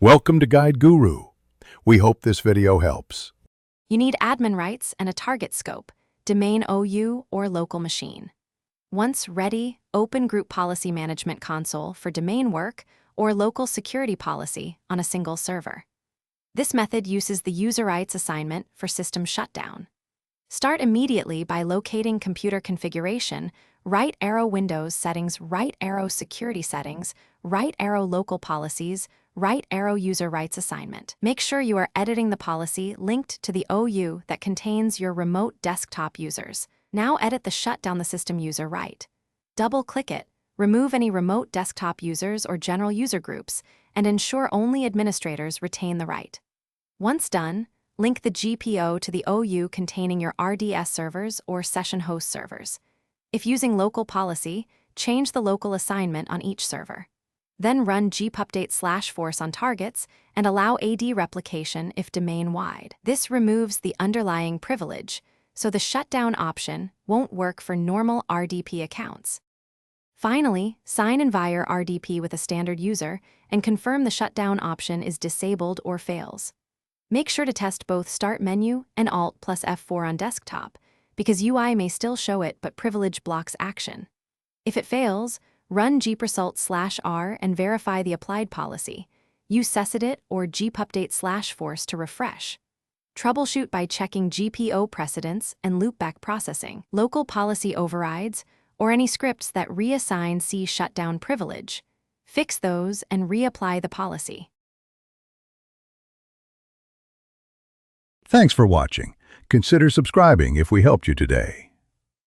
Welcome to Guide Guru. We hope this video helps. You need admin rights and a target scope, domain OU or local machine. Once ready, open Group Policy Management Console for domain work or local security policy on a single server. This method uses the user rights assignment for system shutdown. Start immediately by locating computer configuration, right arrow Windows settings, right arrow security settings, right arrow local policies, right arrow user rights assignment. Make sure you are editing the policy linked to the OU that contains your remote desktop users. Now edit the shutdown the system user right. Double-click it, remove any remote desktop users or general user groups, and ensure only administrators retain the right. Once done, link the GPO to the OU containing your RDS servers or session host servers. If using local policy, change the local assignment on each server. Then run gpupdate/force on targets and allow AD replication if domain-wide. This removes the underlying privilege, so the shutdown option won't work for normal RDP accounts. Finally, sign in via RDP with a standard user and confirm the shutdown option is disabled or fails. Make sure to test both Start menu and Alt plus F4 on desktop, because UI may still show it but privilege blocks action. If it fails, run gpresult/r and verify the applied policy. Use sessedit or gpupdate/force to refresh. Troubleshoot by checking GPO precedents and loopback processing, local policy overrides, or any scripts that reassign C shutdown privilege. Fix those and reapply the policy. Thanks for watching. Consider subscribing if we helped you today.